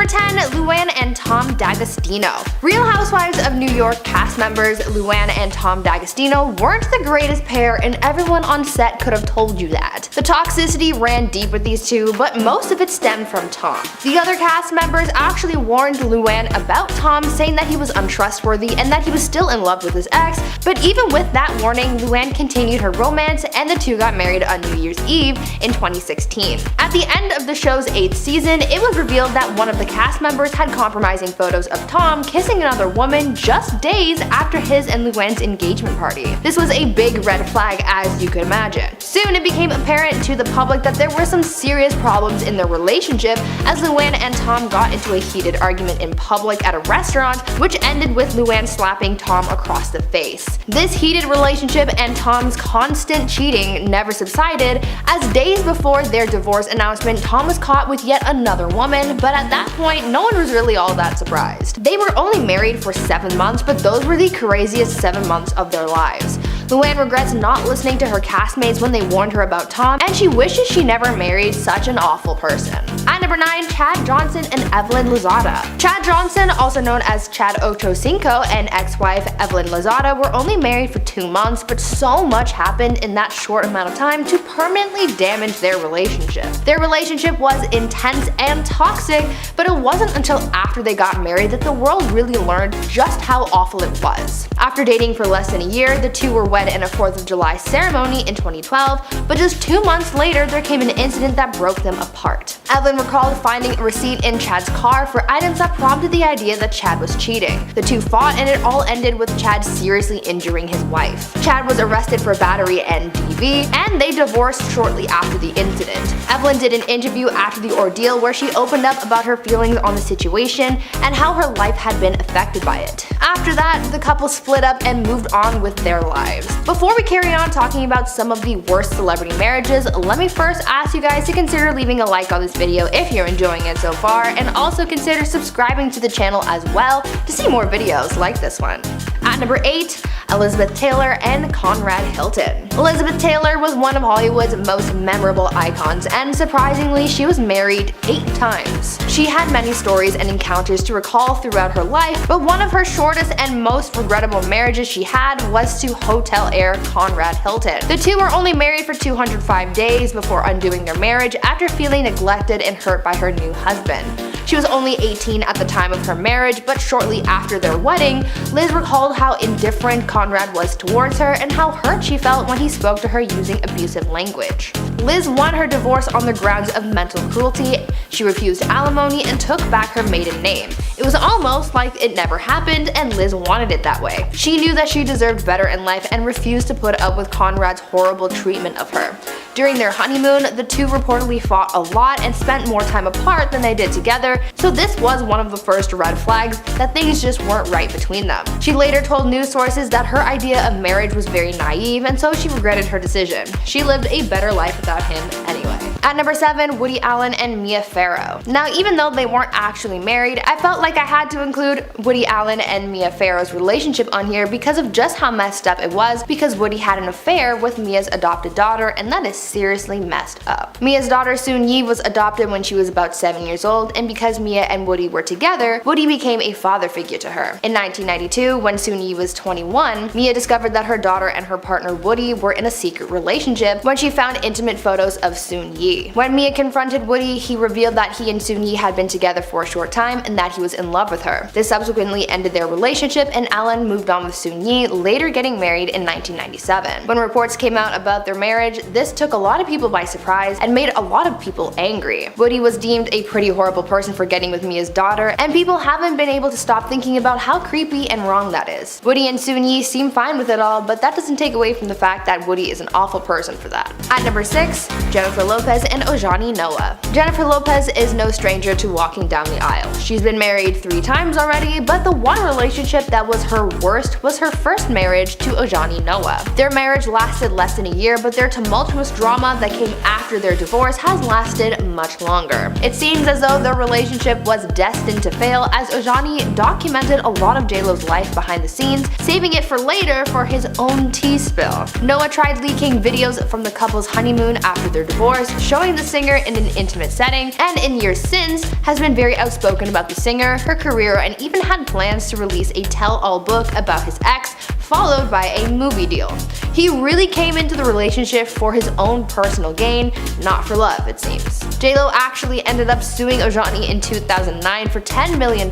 number 10, Luann and Tom D'Agostino. Real Housewives of New York cast members Luann and Tom D'Agostino weren't the greatest pair, and everyone on set could have told you that. The toxicity ran deep with these two, but most of it stemmed from Tom. The other cast members actually warned Luann about Tom, saying that he was untrustworthy and that he was still in love with his ex, but even with that warning, Luann continued her romance and the two got married on New Year's Eve in 2016. At the end of the show's 8th season, it was revealed that one of the cast members had compromising photos of Tom kissing another woman just days after his and Luann's engagement party. This was a big red flag, as you could imagine. Soon it became apparent to the public that there were some serious problems in their relationship, as Luann and Tom got into a heated argument in public at a restaurant, which ended with Luann slapping Tom across the face. This heated relationship and Tom's constant cheating never subsided, as days before their divorce announcement, Tom was caught with yet another woman, but at that point, no one was really all that surprised. They were only married for 7 months, but those were the craziest 7 months of their lives. Luann regrets not listening to her castmates when they warned her about Tom, and she wishes she never married such an awful person. At number 9, Chad Johnson and Evelyn Lozada. Chad Johnson, also known as Chad Ochocinco, and ex-wife Evelyn Lozada were only married for 2 months, but so much happened in that short amount of time to permanently damage their relationship. Their relationship was intense and toxic, but it wasn't until after they got married that the world really learned just how awful it was. After dating for less than a year, the two were wed in a 4th of July ceremony in 2012, but just 2 months later there came an incident that broke them apart. Evelyn recalled finding a receipt in Chad's car for items that prompted the idea that Chad was cheating. The two fought and it all ended with Chad seriously injuring his wife. Chad was arrested for battery and DV, and they divorced shortly after the incident. Evelyn did an interview after the ordeal where she opened up about her feelings on the situation and how her life had been affected by it. After that, the couple split up and moved on with their lives. Before we carry on talking about some of the worst celebrity marriages, let me first ask you guys to consider leaving a like on this video if you're enjoying it so far, and also consider subscribing to the channel as well to see more videos like this one. At number 8, Elizabeth Taylor and Conrad Hilton. Elizabeth Taylor was one of Hollywood's most memorable icons, and surprisingly, she was married 8 times. She had many stories and encounters to recall throughout her life, but one of her shortest and most regrettable marriages she had was to hotel heir Conrad Hilton. The two were only married for 205 days before undoing their marriage after feeling neglected and hurt by her new husband. She was only 18 at the time of her marriage, but shortly after their wedding, Liz recalled how indifferent Conrad was towards her and how hurt she felt when he spoke to her using abusive language. Liz won her divorce on the grounds of mental cruelty. She refused alimony and took back her maiden name. It was almost like it never happened, and Liz wanted it that way. She knew that she deserved better in life and refused to put up with Conrad's horrible treatment of her. During their honeymoon, the two reportedly fought a lot and spent more time apart than they did together, so this was one of the first red flags that things just weren't right between them. She later told news sources that her idea of marriage was very naive, and so she regretted her decision. She lived a better life without him anyway. At number 7, Woody Allen and Mia Farrow. Now, even though they weren't actually married, I felt like I had to include Woody Allen and Mia Farrow's relationship on here because of just how messed up it was, because Woody had an affair with Mia's adopted daughter, and that is seriously messed up. Mia's daughter Soon-Yi was adopted when she was about 7 years old, and because Mia and Woody were together, Woody became a father figure to her. In 1992, when Soon-Yi was 21, Mia discovered that her daughter and her partner Woody were in a secret relationship when she found intimate photos of Soon-Yi. When Mia confronted Woody, he revealed that he and Soon-Yi had been together for a short time and that he was in love with her. This subsequently ended their relationship, and Allen moved on with Soon-Yi, later getting married in 1997. When reports came out about their marriage, this took a lot of people by surprise and made a lot of people angry. Woody was deemed a pretty horrible person for getting with Mia's daughter, and people haven't been able to stop thinking about how creepy and wrong that is. Woody and Soon-Yi seem fine with it all, but that doesn't take away from the fact that Woody is an awful person for that. At number 6, Jennifer Lopez and Ojani Noah. Jennifer Lopez is no stranger to walking down the aisle. She's been married 3 times already, but the one relationship that was her worst was her first marriage to Ojani Noah. Their marriage lasted less than a year, but their tumultuous drama that came after their divorce has lasted much longer. It seems as though their relationship was destined to fail, as Ojani documented a lot of JLo's life behind the scenes, saving it for later for his own tea spill. Noah tried leaking videos from the couple's honeymoon after their divorce, showing the singer in an intimate setting, and in years since has been very outspoken about the singer, her career, and even had plans to release a tell-all book about his ex, followed by a movie deal. He really came into the relationship for his own personal gain, not for love, it seems. JLo actually ended up suing Ojani in 2009 for $10 million,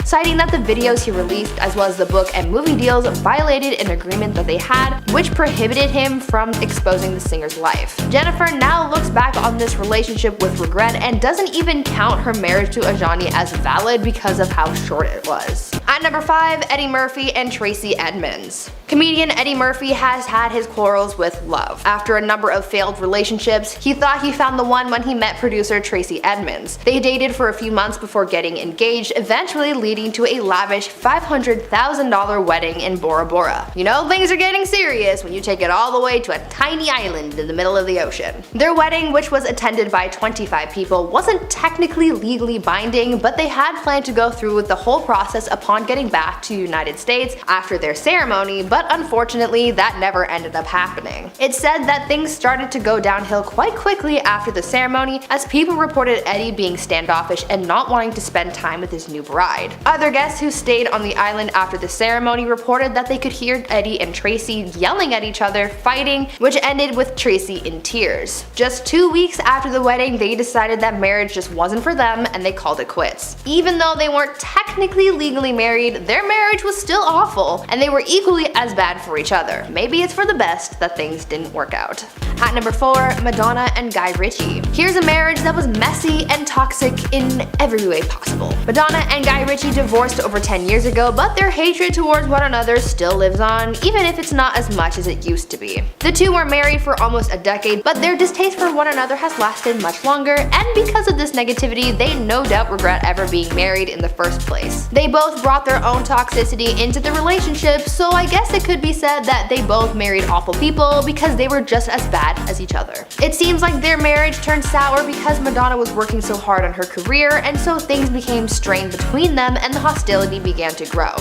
citing that the videos he released as well as the book and movie deals violated an agreement that they had, which prohibited him from exposing the singer's life. Jennifer now looks back on this relationship with regret and doesn't even count her marriage to Ojani as valid because of how short it was. At number 5, Eddie Murphy and Tracy Edmonds. Comedian Eddie Murphy has had his quarrels with love. After a number of failed relationships, he thought he found the one when he met producer Tracy Edmonds. They dated for a few months before getting engaged, eventually leading to a lavish $500,000 wedding in Bora Bora. You know, things are getting serious when you take it all the way to a tiny island in the middle of the ocean. Their wedding, which was attended by 25 people, wasn't technically legally binding, but they had planned to go through with the whole process upon getting back to the United States after their ceremony, but unfortunately that never ended up happening. It's said that things started to go downhill quite quickly after the ceremony, as people reported Eddie being standoffish and not wanting to spend time with his new bride. Other guests who stayed on the island after the ceremony reported that they could hear Eddie and Tracy yelling at each other, fighting, which ended with Tracy in tears. Just 2 weeks after the wedding, they decided that marriage just wasn't for them and they called it quits. Even though they weren't technically legally married, their marriage was still awful, and they were equally as bad for each other. Maybe it's for the best that things didn't work out. At number 4, Madonna and Guy Ritchie. Here's a marriage that was messy and toxic in every way possible. Madonna and Guy Ritchie divorced over 10 years ago, but their hatred towards one another still lives on, even if it's not as much as it used to be. The two were married for almost a decade, but their distaste for one another has lasted much longer, and because of this negativity, they no doubt regret ever being married in the first place. They both brought their own toxicity into the relationship, so I guess it could be said that they both married awful people because they were just as bad as each other. It seems like their marriage turned sour because Madonna was working so hard on her career, and so things became strained between them and the hostility began to grow.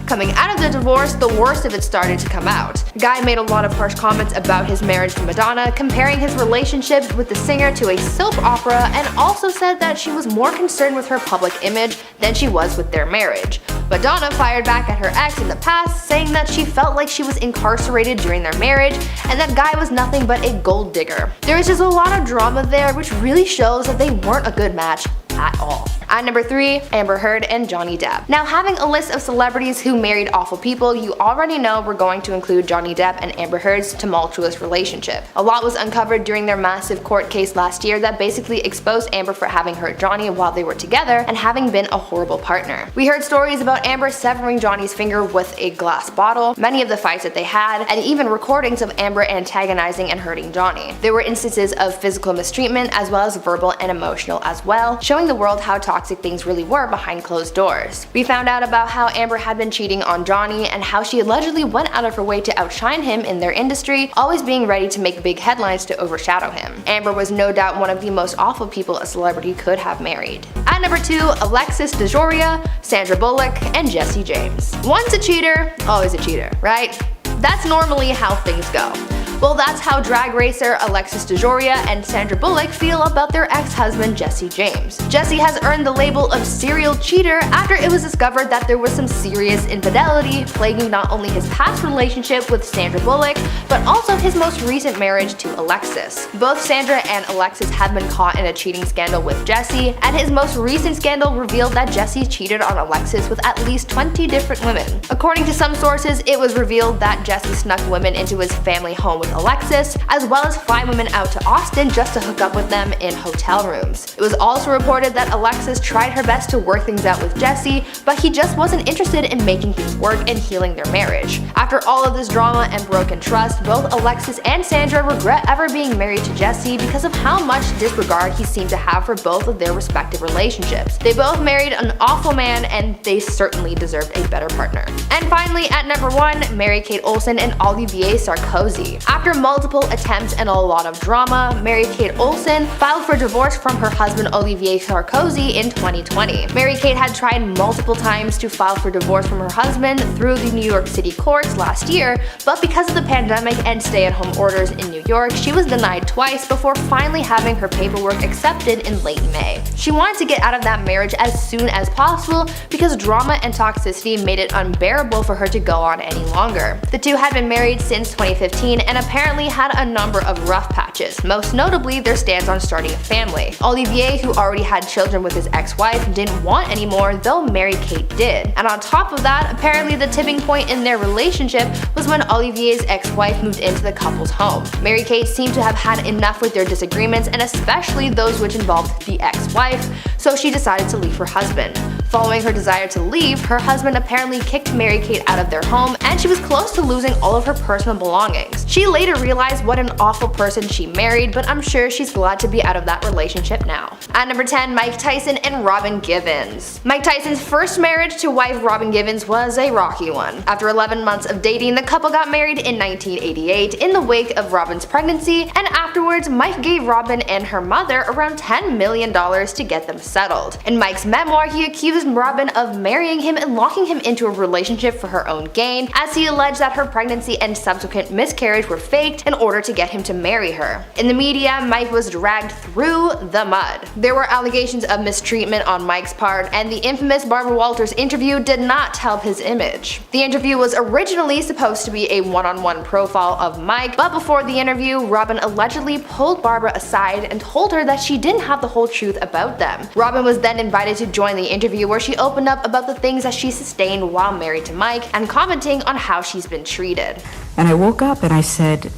Coming out of the divorce, the worst of it started to come out. Guy made a lot of harsh comments about his marriage to Madonna, comparing his relationship with the singer to a soap opera, and also said that she was more concerned with her public image than she was with their marriage. Madonna fired back at her ex in the past, saying that she felt like she was incarcerated during their marriage and that Guy was nothing but a gold digger. There is just a lot of drama there, which really shows that they weren't a good match at all. At number 3, Amber Heard and Johnny Depp. Now, having a list of celebrities who married awful people, you already know we're going to include Johnny Depp and Amber Heard's tumultuous relationship. A lot was uncovered during their massive court case last year that basically exposed Amber for having hurt Johnny while they were together and having been a horrible partner. We heard stories about Amber severing Johnny's finger with a glass bottle, many of the fights that they had, and even recordings of Amber antagonizing and hurting Johnny. There were instances of physical mistreatment as well as verbal and emotional as well, showing the world how toxic things really were behind closed doors. We found out about how Amber had been cheating on Johnny and how she allegedly went out of her way to outshine him in their industry, always being ready to make big headlines to overshadow him. Amber was no doubt one of the most awful people a celebrity could have married. At number 2, Alexis DeJoria, Sandra Bullock, and Jesse James. Once a cheater, always a cheater, right? That's normally how things go. Well, that's how drag racer Alexis DeJoria and Sandra Bullock feel about their ex-husband Jesse James. Jesse has earned the label of serial cheater after it was discovered that there was some serious infidelity plaguing not only his past relationship with Sandra Bullock, but also his most recent marriage to Alexis. Both Sandra and Alexis have been caught in a cheating scandal with Jesse, and his most recent scandal revealed that Jesse cheated on Alexis with at least 20 different women. According to some sources, it was revealed that Jesse snuck women into his family home with Alexis, as well as fly women out to Austin just to hook up with them in hotel rooms. It was also reported that Alexis tried her best to work things out with Jesse, but he just wasn't interested in making things work and healing their marriage. After all of this drama and broken trust, both Alexis and Sandra regret ever being married to Jesse because of how much disregard he seemed to have for both of their respective relationships. They both married an awful man, and they certainly deserved a better partner. And finally, at number 1, Mary-Kate Olsen and Olivier Sarkozy. After After multiple attempts and a lot of drama, Mary-Kate Olsen filed for divorce from her husband Olivier Sarkozy in 2020. Mary-Kate had tried multiple times to file for divorce from her husband through the New York City courts last year, but because of the pandemic and stay-at-home orders in New York, she was denied twice before finally having her paperwork accepted in late May. She wanted to get out of that marriage as soon as possible because drama and toxicity made it unbearable for her to go on any longer. The two had been married since 2015 and apparently had a number of rough patches, most notably their stance on starting a family. Olivier, who already had children with his ex-wife, didn't want any more, though Mary-Kate did. And on top of that, apparently the tipping point in their relationship was when Olivier's ex-wife moved into the couple's home. Mary-Kate seemed to have had enough with their disagreements, and especially those which involved the ex-wife, so she decided to leave her husband. Following her desire to leave, her husband apparently kicked Mary-Kate out of their home, and she was close to losing all of her personal belongings. She later realized what an awful person she married, but I'm sure she's glad to be out of that relationship now. At number 10, Mike Tyson and Robin Givens. Mike Tyson's first marriage to wife Robin Givens was a rocky one. After 11 months of dating, the couple got married in 1988 in the wake of Robin's pregnancy, and afterwards Mike gave Robin and her mother around $10 million to get them settled. In Mike's memoir, he accused Robin of marrying him and locking him into a relationship for her own gain, as he alleged that her pregnancy and subsequent miscarriage were faked in order to get him to marry her. In the media, Mike was dragged through the mud. There were allegations of mistreatment on Mike's part, and the infamous Barbara Walters interview did not help his image. The interview was originally supposed to be a one-on-one profile of Mike, but before the interview, Robin allegedly pulled Barbara aside and told her that she didn't have the whole truth about them. Robin was then invited to join the interview, where she opened up about the things that she sustained while married to Mike and commenting on how she's been treated. And I woke up and I said,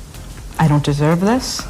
I don't deserve this.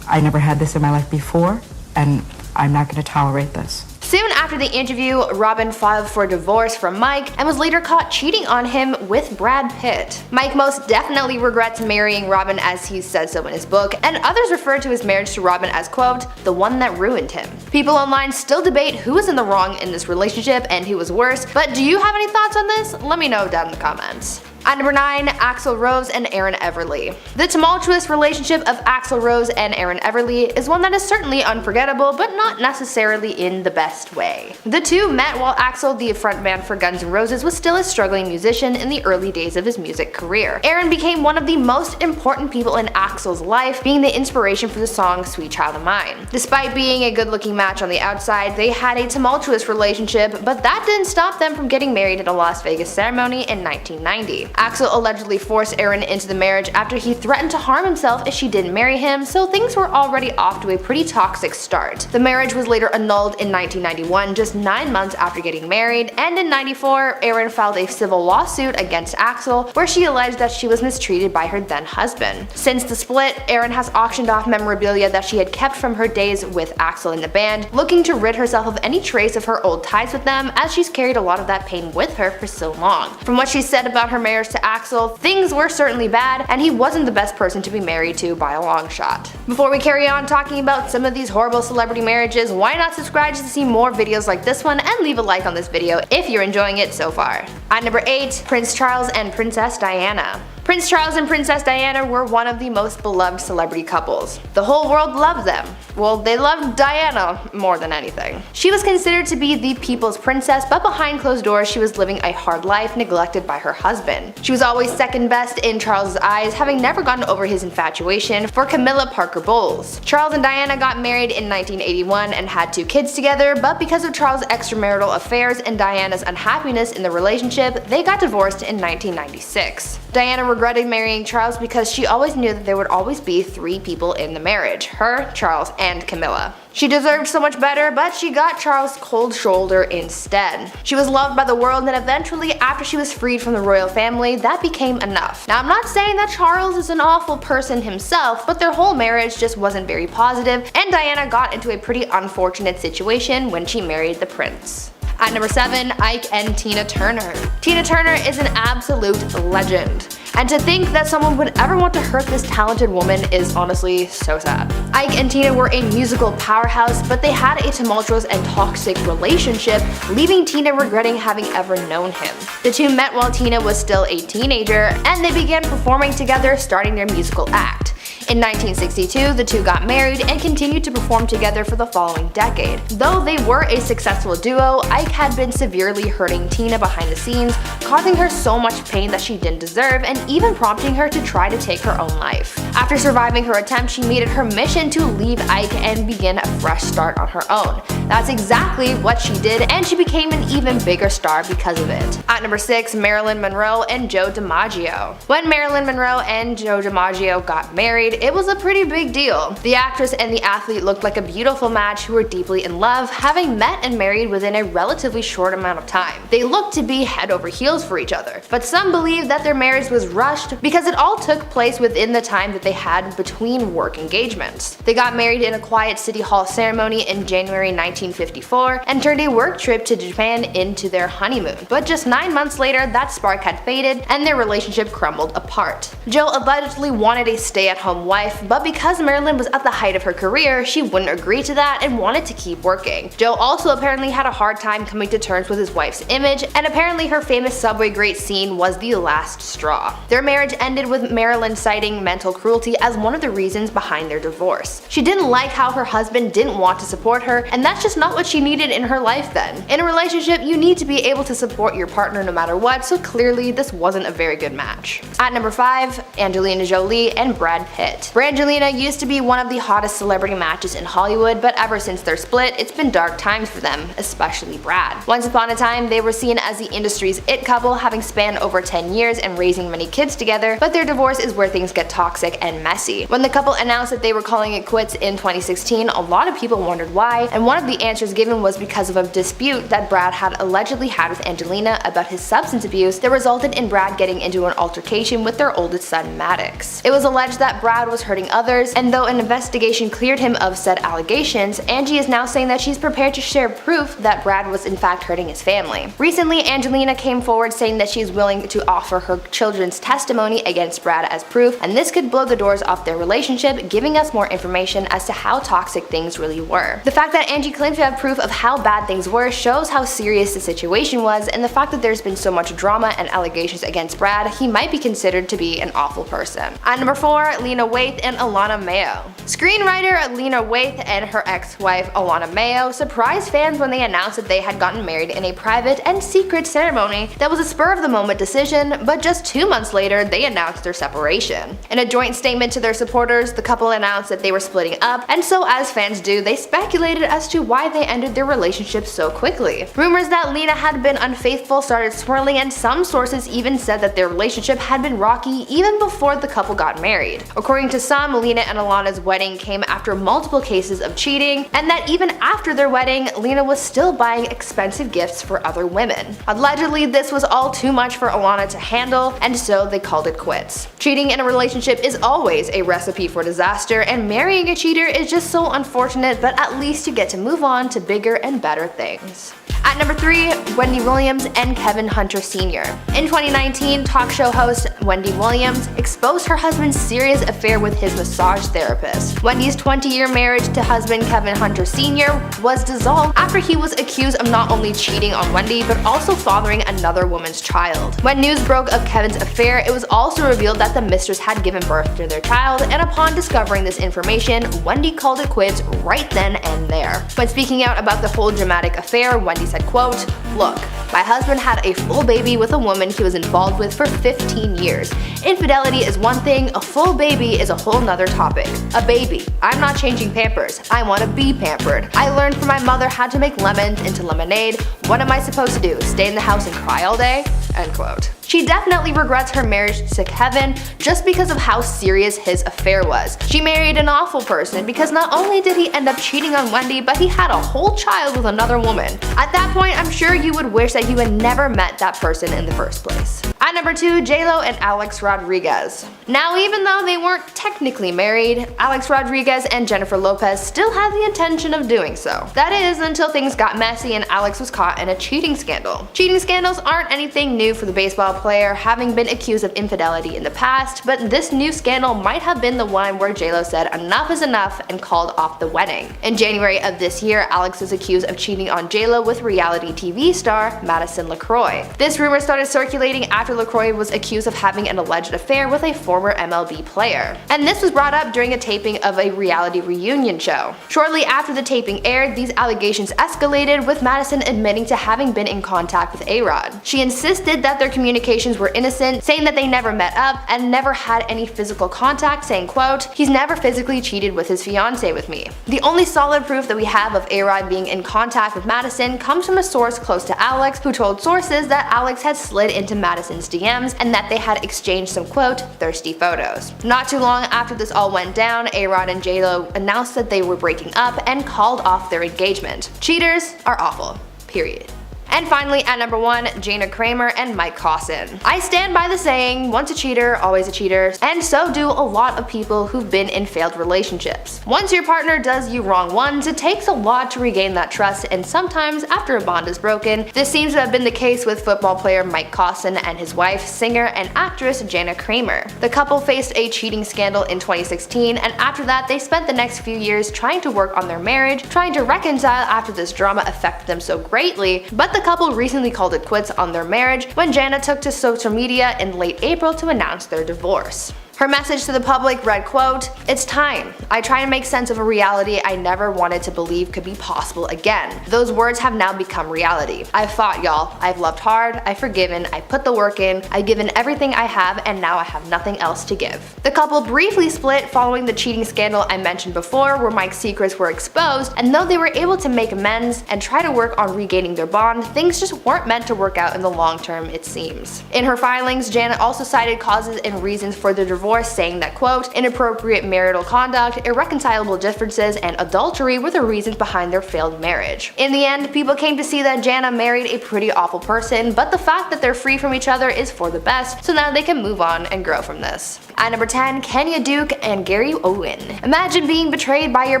I never had this in my life before, and I'm not going to tolerate this. Soon after the interview, Robin filed for divorce from Mike and was later caught cheating on him with Brad Pitt. Mike most definitely regrets marrying Robin, as he said so in his book, and others refer to his marriage to Robin as, quote, the one that ruined him. People online still debate who was in the wrong in this relationship and who was worse, but do you have any thoughts on this? Let me know down in the comments. At number 9, Axl Rose and Erin Everly. The tumultuous relationship of Axl Rose and Erin Everly is one that is certainly unforgettable, but not necessarily in the best way. The two met while Axl, the frontman for Guns N' Roses, was still a struggling musician in the early days of his music career. Erin became one of the most important people in Axl's life, being the inspiration for the song Sweet Child of Mine. Despite being a good-looking match on the outside, they had a tumultuous relationship, but that didn't stop them from getting married at a Las Vegas ceremony in 1990. Axl allegedly forced Erin into the marriage after he threatened to harm himself if she didn't marry him, so things were already off to a pretty toxic start. The marriage was later annulled in 1991, just 9 months after getting married, and in 94, Erin filed a civil lawsuit against Axl, where she alleged that she was mistreated by her then husband. Since the split, Erin has auctioned off memorabilia that she had kept from her days with Axl in the band, looking to rid herself of any trace of her old ties with them, as she's carried a lot of that pain with her for so long. From what she said about her marriage to Axl, things were certainly bad, and he wasn't the best person to be married to by a long shot. Before we carry on talking about some of these horrible celebrity marriages, why not subscribe to see more videos like this one and leave a like on this video if you're enjoying it so far. At number 8, Prince Charles and Princess Diana. Prince Charles and Princess Diana were one of the most beloved celebrity couples. The whole world loved them. Well, they loved Diana more than anything. She was considered to be the people's princess, but behind closed doors she was living a hard life, neglected by her husband. She was always second best in Charles's eyes, having never gotten over his infatuation for Camilla Parker Bowles. Charles and Diana got married in 1981 and had 2 kids together, but because of Charles' extramarital affairs and Diana's unhappiness in the relationship, they got divorced in 1996. Diana regretted marrying Charles because she always knew that there would always be 3 people in the marriage: her, Charles, and Camilla. She deserved so much better, but she got Charles' cold shoulder instead. She was loved by the world, and eventually, after she was freed from the royal family, that became enough. Now, I'm not saying that Charles is an awful person himself, but their whole marriage just wasn't very positive, and Diana got into a pretty unfortunate situation when she married the prince. At number 7, Ike and Tina Turner. Tina Turner is an absolute legend. And to think that someone would ever want to hurt this talented woman is honestly so sad. Ike and Tina were a musical powerhouse, but they had a tumultuous and toxic relationship, leaving Tina regretting having ever known him. The two met while Tina was still a teenager, and they began performing together, starting their musical act. In 1962, the two got married and continued to perform together for the following decade. Though they were a successful duo, Ike had been severely hurting Tina behind the scenes, causing her so much pain that she didn't deserve and even prompting her to try to take her own life. After surviving her attempt, she made it her mission to leave Ike and begin a fresh start on her own. That's exactly what she did, and she became an even bigger star because of it. At number 6, Marilyn Monroe and Joe DiMaggio. When Marilyn Monroe and Joe DiMaggio got married, it was a pretty big deal. The actress and the athlete looked like a beautiful match who were deeply in love, having met and married within a relatively short amount of time. They looked to be head over heels for each other, but some believe that their marriage was rushed because it all took place within the time that they had between work engagements. They got married in a quiet city hall ceremony in January 1954 and turned a work trip to Japan into their honeymoon. But just 9 months later, that spark had faded and their relationship crumbled apart. Joe allegedly wanted a stay-at-home wife, but because Marilyn was at the height of her career, she wouldn't agree to that and wanted to keep working. Joe also apparently had a hard time coming to terms with his wife's image, and apparently her famous subway grate scene was the last straw. Their marriage ended with Marilyn citing mental cruelty as one of the reasons behind their divorce. She didn't like how her husband didn't want to support her, and that's just not what she needed in her life then. In a relationship, you need to be able to support your partner no matter what, so clearly this wasn't a very good match. At number 5, Angelina Jolie and Brad Pitt. Brangelina used to be one of the hottest celebrity matches in Hollywood, but ever since their split, it's been dark times for them, especially Brad. Once upon a time, they were seen as the industry's it couple, having spanned over 10 years and raising many kids together, but their divorce is where things get toxic and messy. When the couple announced that they were calling it quits in 2016, a lot of people wondered why, and one of the answers given was because of a dispute that Brad had allegedly had with Angelina about his substance abuse that resulted in Brad getting into an altercation with their oldest son, Maddox. It was alleged that Brad was hurting others, and though an investigation cleared him of said allegations, Angie is now saying that she's prepared to share proof that Brad was in fact hurting his family. Recently, Angelina came forward saying that she's willing to offer her children's testimony against Brad as proof, and this could blow the doors off their relationship, giving us more information as to how toxic things really were. The fact that Angie claims to have proof of how bad things were shows how serious the situation was, and the fact that there's been so much drama and allegations against Brad, he might be considered to be an awful person. At number 4, Lena Waithe and Alana Mayo. Screenwriter Lena Waithe and her ex-wife Alana Mayo surprised fans when they announced that they had gotten married in a private and secret ceremony that was a spur-of-the-moment decision, but just 2 months later they announced their separation. In a joint statement to their supporters, the couple announced that they were splitting up, and so as fans do, they speculated as to why they ended their relationship so quickly. Rumors that Lena had been unfaithful started swirling, and some sources even said that their relationship had been rocky even before the couple got married. According to some, Lena and Alana's wedding came after multiple cases of cheating, and that even after their wedding, Lena was still buying expensive gifts for other women. Allegedly, this was all too much for Alana to handle, and so they called it quits. Cheating in a relationship is always a recipe for disaster, and marrying a cheater is just so unfortunate, but at least you get to move on to bigger and better things. At number 3, Wendy Williams and Kevin Hunter Sr. In 2019, talk show host Wendy Williams exposed her husband's serious affair with his massage therapist. Wendy's 20-year marriage to husband Kevin Hunter Sr. was dissolved after he was accused of not only cheating on Wendy, but also fathering another woman's child. When news broke of Kevin's affair, it was also revealed that the mistress had given birth to their child, and upon discovering this information, Wendy called it quits right then and there. When speaking out about the whole dramatic affair, Wendy said, quote, "Look, my husband had a full baby with a woman he was involved with for 15 years. Infidelity is one thing, a full baby is a whole nother topic. A baby. I'm not changing Pampers. I want to be pampered. I learned from my mother how to make lemons into lemonade. What am I supposed to do? Stay in the house and cry all day?" End quote. She definitely regrets her marriage to Kevin just because of how serious his affair was. She married an awful person because not only did he end up cheating on Wendy, but he had a whole child with another woman. At that point, I'm sure you would wish that you had never met that person in the first place. At number 2, J-Lo and Alex Rodriguez. Now, even though they weren't technically married, Alex Rodriguez and Jennifer Lopez still had the intention of doing so. That is, until things got messy and Alex was caught in a cheating scandal. Cheating scandals aren't anything new for the baseball player, having been accused of infidelity in the past, but this new scandal might have been the one where J-Lo said enough is enough and called off the wedding. In January of this year, Alex was accused of cheating on J-Lo with reality TV star Madison LaCroix. This rumor started circulating after LaCroix was accused of having an alleged alleged affair with a former MLB player. And this was brought up during a taping of a reality reunion show. Shortly after the taping aired, these allegations escalated, with Madison admitting to having been in contact with A-Rod. She insisted that their communications were innocent, saying that they never met up and never had any physical contact, saying, quote, "He's never physically cheated with his fiancée with me." The only solid proof that we have of A-Rod being in contact with Madison comes from a source close to Alex, who told sources that Alex had slid into Madison's DMs and that they had exchanged some, quote, "thirsty photos." Not too long after this all went down, A-Rod and J-Lo announced that they were breaking up and called off their engagement. Cheaters are awful. Period. And finally, at number 1, Jana Kramer and Mike Cosson. I stand by the saying, once a cheater, always a cheater, and so do a lot of people who've been in failed relationships. Once your partner does you wrong once, it takes a lot to regain that trust, and sometimes after a bond is broken. This seems to have been the case with football player Mike Cosson and his wife, singer and actress Jana Kramer. The couple faced a cheating scandal in 2016, and after that they spent the next few years trying to work on their marriage, trying to reconcile after this drama affected them so greatly, but the couple recently called it quits on their marriage when Jana took to social media in late April to announce their divorce. Her message to the public read, quote, "It's time. I try to make sense of a reality I never wanted to believe could be possible again. Those words have now become reality. I've fought, y'all. I've loved hard. I've forgiven. I put the work in. I've given everything I have, and now I have nothing else to give." The couple briefly split following the cheating scandal I mentioned before, where Mike's secrets were exposed, and though they were able to make amends and try to work on regaining their bond, things just weren't meant to work out in the long term, it seems. In her filings, Jana also cited causes and reasons for their divorce, saying that, quote, "Inappropriate marital conduct, irreconcilable differences, and adultery were the reasons behind their failed marriage." In the end, people came to see that Jana married a pretty awful person, but the fact that they're free from each other is for the best, so now they can move on and grow from this. At number 10, Kenya Duke and Gary Owen. Imagine being betrayed by your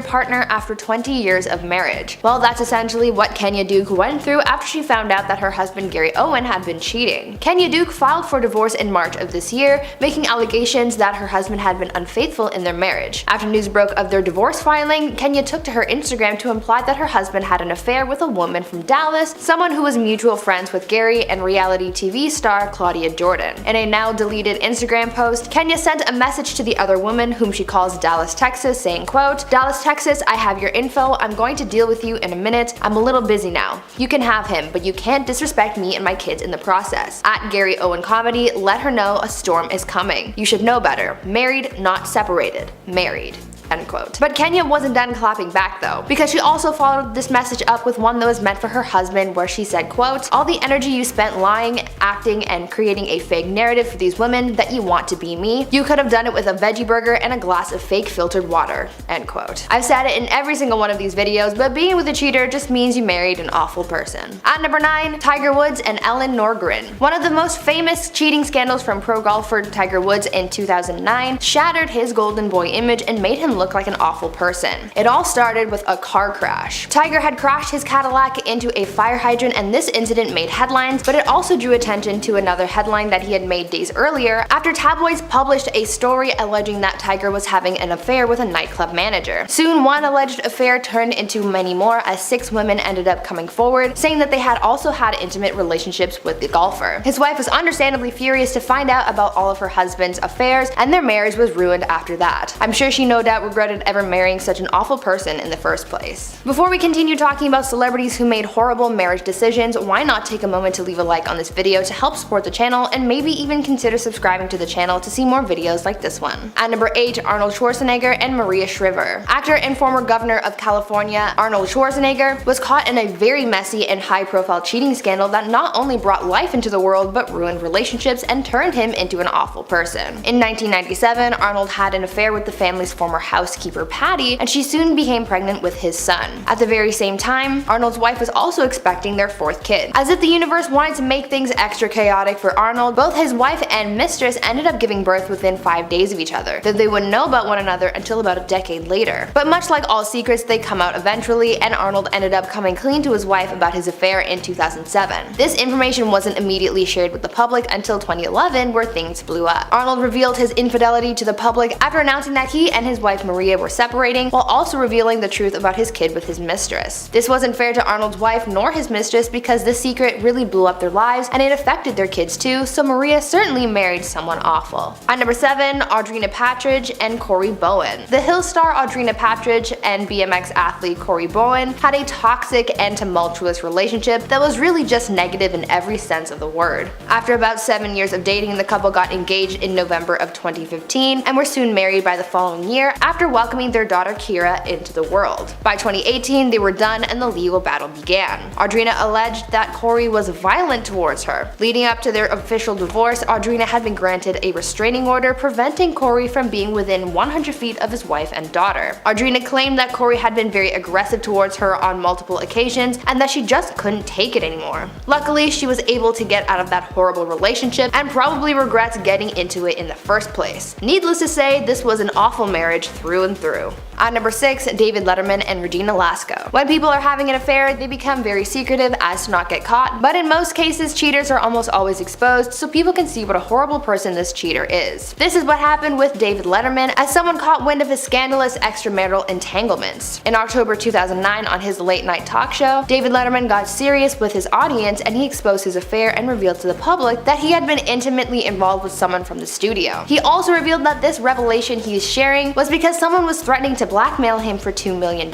partner after 20 years of marriage. Well, that's essentially what Kenya Duke went through after she found out that her husband Gary Owen had been cheating. Kenya Duke filed for divorce in March of this year, making allegations that her husband had been unfaithful in their marriage. After news broke of their divorce filing, Kenya took to her Instagram to imply that her husband had an affair with a woman from Dallas, someone who was mutual friends with Gary and reality TV star Claudia Jordan. In a now deleted Instagram post, Kenya sent a message to the other woman, whom she calls Dallas, Texas, saying, quote, "Dallas, Texas, I have your info. I'm going to deal with you in a minute. I'm a little busy now. You can have him, but you can't disrespect me and my kids in the process. At Gary Owen Comedy, let her know a storm is coming. You should know better. Married, not separated. Married." End quote. But Kenya wasn't done clapping back though, because she also followed this message up with one that was meant for her husband, where she said, quote, "All the energy you spent lying, acting, and creating a fake narrative for these women that you want to be me, you could have done it with a veggie burger and a glass of fake filtered water." End quote. I've said it in every single one of these videos, but being with a cheater just means you married an awful person. At number 9, Tiger Woods and Ellen Norgren. One of the most famous cheating scandals from pro golfer Tiger Woods in 2009 shattered his golden boy image and made him look like an awful person. It all started with a car crash. Tiger had crashed his Cadillac into a fire hydrant, and this incident made headlines, but it also drew attention to another headline that he had made days earlier after tabloids published a story alleging that Tiger was having an affair with a nightclub manager. Soon, one alleged affair turned into many more, as 6 women ended up coming forward, saying that they had also had intimate relationships with the golfer. His wife was understandably furious to find out about all of her husband's affairs, and their marriage was ruined after that. I'm sure she no doubt regretted ever marrying such an awful person in the first place. Before we continue talking about celebrities who made horrible marriage decisions, why not take a moment to leave a like on this video to help support the channel, and maybe even consider subscribing to the channel to see more videos like this one. At number 8, Arnold Schwarzenegger and Maria Shriver. Actor and former governor of California, Arnold Schwarzenegger, was caught in a very messy and high-profile cheating scandal that not only brought life into the world but ruined relationships and turned him into an awful person. In 1997, Arnold had an affair with the family's former housekeeper Patty, and she soon became pregnant with his son. At the very same time, Arnold's wife was also expecting their 4th kid. As if the universe wanted to make things extra chaotic for Arnold, both his wife and mistress ended up giving birth within 5 days of each other, though they wouldn't know about one another until about a decade later. But much like all secrets, they come out eventually, and Arnold ended up coming clean to his wife about his affair in 2007. This information wasn't immediately shared with the public until 2011, where things blew up. Arnold revealed his infidelity to the public after announcing that he and his wife ex-wife Maria were separating, while also revealing the truth about his kid with his mistress. This wasn't fair to Arnold's wife nor his mistress because this secret really blew up their lives and it affected their kids too, so Maria certainly married someone awful. At number 7, Audrina Patridge and Corey Bowen. The Hill star Audrina Patridge and BMX athlete Corey Bowen had a toxic and tumultuous relationship that was really just negative in every sense of the word. After about 7 years of dating, the couple got engaged in November of 2015 and were soon married by the following year after welcoming their daughter Kira into the world. By 2018, they were done and the legal battle began. Audrina alleged that Corey was violent towards her. Leading up to their official divorce, Audrina had been granted a restraining order preventing Corey from being within 100 feet of his wife and daughter. Audrina claimed that Corey had been very aggressive towards her on multiple occasions and that she just couldn't take it anymore. Luckily, she was able to get out of that horrible relationship and probably regrets getting into it in the first place. Needless to say, this was an awful marriage through and through. At number 6, David Letterman and Regina Lasko. When people are having an affair, they become very secretive as to not get caught, but in most cases, cheaters are almost always exposed so people can see what a horrible person this cheater is. This is what happened with David Letterman as someone caught wind of his scandalous extramarital entanglements. In October 2009, on his late night talk show, David Letterman got serious with his audience and he exposed his affair and revealed to the public that he had been intimately involved with someone from the studio. He also revealed that this revelation he is sharing was because someone was threatening to blackmail him for $2 million.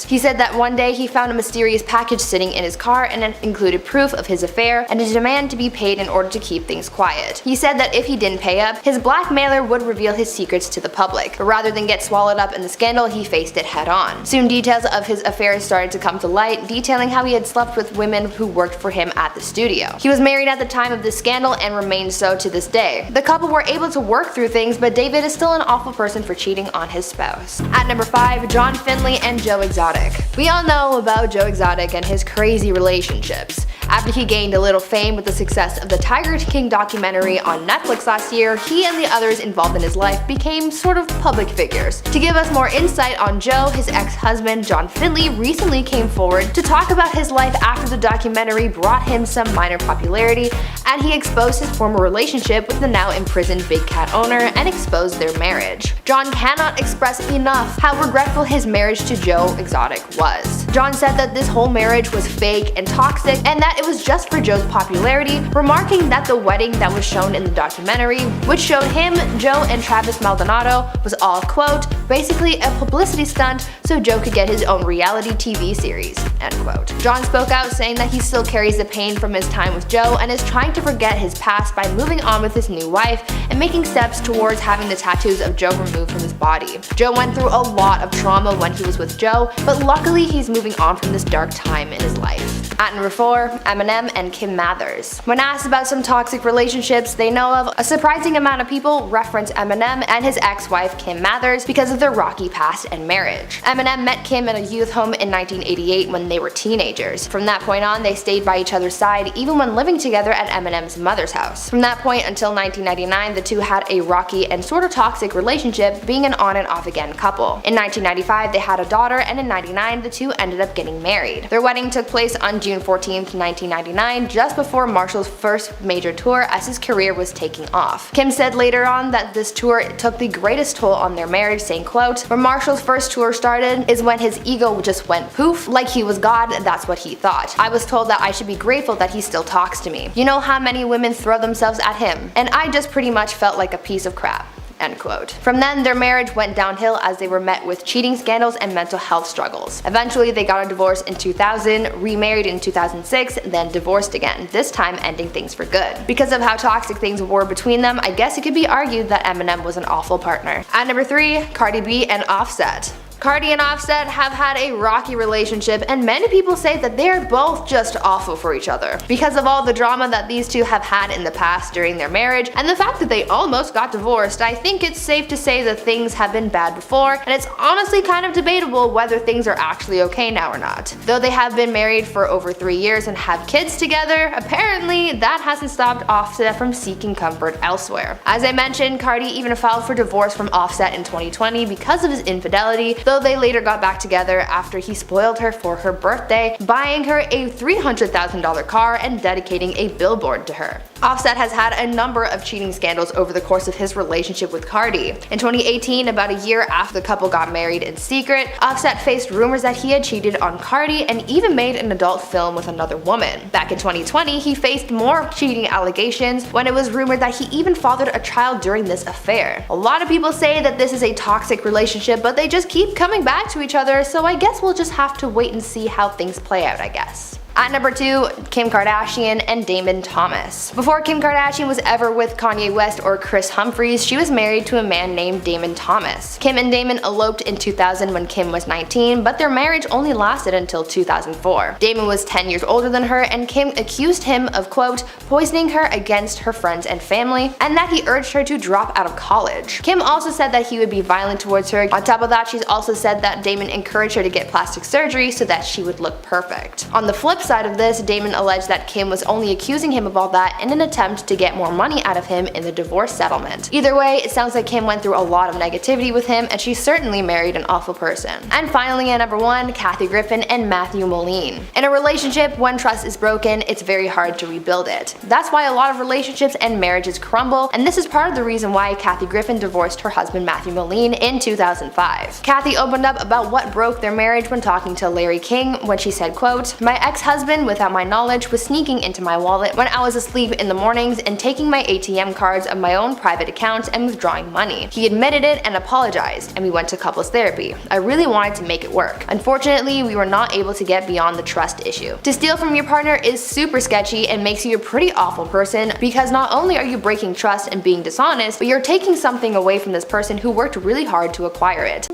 He said that one day he found a mysterious package sitting in his car and it included proof of his affair and a demand to be paid in order to keep things quiet. He said that if he didn't pay up, his blackmailer would reveal his secrets to the public, but rather than get swallowed up in the scandal, he faced it head on. Soon details of his affairs started to come to light, detailing how he had slept with women who worked for him at the studio. He was married at the time of this scandal and remains so to this day. The couple were able to work through things, but David is still an awful person for cheating on his spouse. At number 5, John Finlay and Joe Exotic. We all know about Joe Exotic and his crazy relationships. After he gained a little fame with the success of the Tiger King documentary on Netflix last year, he and the others involved in his life became sort of public figures. To give us more insight on Joe, his ex-husband John Finlay recently came forward to talk about his life after the documentary brought him some minor popularity, and he exposed his former relationship with the now imprisoned Big Cat owner and exposed their marriage. John cannot express enough how regretful his marriage to Joe Exotic was. John said that this whole marriage was fake and toxic and that it was just for Joe's popularity, remarking that the wedding that was shown in the documentary, which showed him, Joe, and Travis Maldonado, was all, quote, basically a publicity stunt so Joe could get his own reality TV series, end quote. John spoke out saying that he still carries the pain from his time with Joe and is trying to forget his past by moving on with his new wife and making steps towards having the tattoos of Joe removed from his body. Joe went through a lot of trauma when he was with Joe, but luckily he's moving on from this dark time in his life. At number 4, Eminem and Kim Mathers. When asked about some toxic relationships they know of, a surprising amount of people reference Eminem and his ex-wife Kim Mathers because of their rocky past and marriage. Eminem met Kim in a youth home in 1988 when they were teenagers. From that point on, they stayed by each other's side even when living together at Eminem's mother's house. From that point until 1999, the two had a rocky and sort of toxic relationship, being an on and off again couple. In 1995, they had a daughter, and in 1999, the two ended up getting married. Their wedding took place on June 14th, 1999, just before Marshall's first major tour as his career was taking off. Kim said later on that this tour took the greatest toll on their marriage, saying, quote, when Marshall's first tour started is when his ego just went poof, like he was God, that's what he thought. I was told that I should be grateful that he still talks to me. You know how many women throw themselves at him? And I just pretty much felt like a piece of crap. End quote. From then, their marriage went downhill as they were met with cheating scandals and mental health struggles. Eventually, they got a divorce in 2000, remarried in 2006, then divorced again, this time ending things for good. Because of how toxic things were between them, I guess it could be argued that Eminem was an awful partner. At number 3, Cardi B and Offset. Cardi and Offset have had a rocky relationship, and many people say that they are both just awful for each other. Because of all the drama that these two have had in the past during their marriage, and the fact that they almost got divorced, I think it's safe to say that things have been bad before, and it's honestly kind of debatable whether things are actually okay now or not. Though they have been married for over 3 years and have kids together, apparently that hasn't stopped Offset from seeking comfort elsewhere. As I mentioned, Cardi even filed for divorce from Offset in 2020 because of his infidelity, though they later got back together after he spoiled her for her birthday, buying her a $300,000 car and dedicating a billboard to her. Offset has had a number of cheating scandals over the course of his relationship with Cardi. In 2018, about a year after the couple got married in secret, Offset faced rumors that he had cheated on Cardi and even made an adult film with another woman. Back in 2020, he faced more cheating allegations when it was rumored that he even fathered a child during this affair. A lot of people say that this is a toxic relationship, but they just keep coming back to each other, so I guess we'll just have to wait and see how things play out, I guess. At number 2, Kim Kardashian and Damon Thomas. Before Kim Kardashian was ever with Kanye West or Kris Humphries, she was married to a man named Damon Thomas. Kim and Damon eloped in 2000 when Kim was 19, but their marriage only lasted until 2004. Damon was 10 years older than her, and Kim accused him of, quote, poisoning her against her friends and family, and that he urged her to drop out of college. Kim also said that he would be violent towards her. On top of that, she's also said that Damon encouraged her to get plastic surgery so that she would look perfect. On the flip side of this, Damon alleged that Kim was only accusing him of all that in an attempt to get more money out of him in the divorce settlement. Either way, it sounds like Kim went through a lot of negativity with him, and she certainly married an awful person. And finally, at number 1, Kathy Griffin and Matthew Modine. In a relationship, when trust is broken, it's very hard to rebuild it. That's why a lot of relationships and marriages crumble, and this is part of the reason why Kathy Griffin divorced her husband Matthew Modine in 2005. Kathy opened up about what broke their marriage when talking to Larry King when she said, quote, my ex-husband, without my knowledge, was sneaking into my wallet when I was asleep in the mornings and taking my ATM cards of my own private account and withdrawing money. He admitted it and apologized, and we went to couples therapy. I really wanted to make it work. Unfortunately, we were not able to get beyond the trust issue. To steal from your partner is super sketchy and makes you a pretty awful person, because not only are you breaking trust and being dishonest, but you're taking something away from this person who worked really hard to acquire it.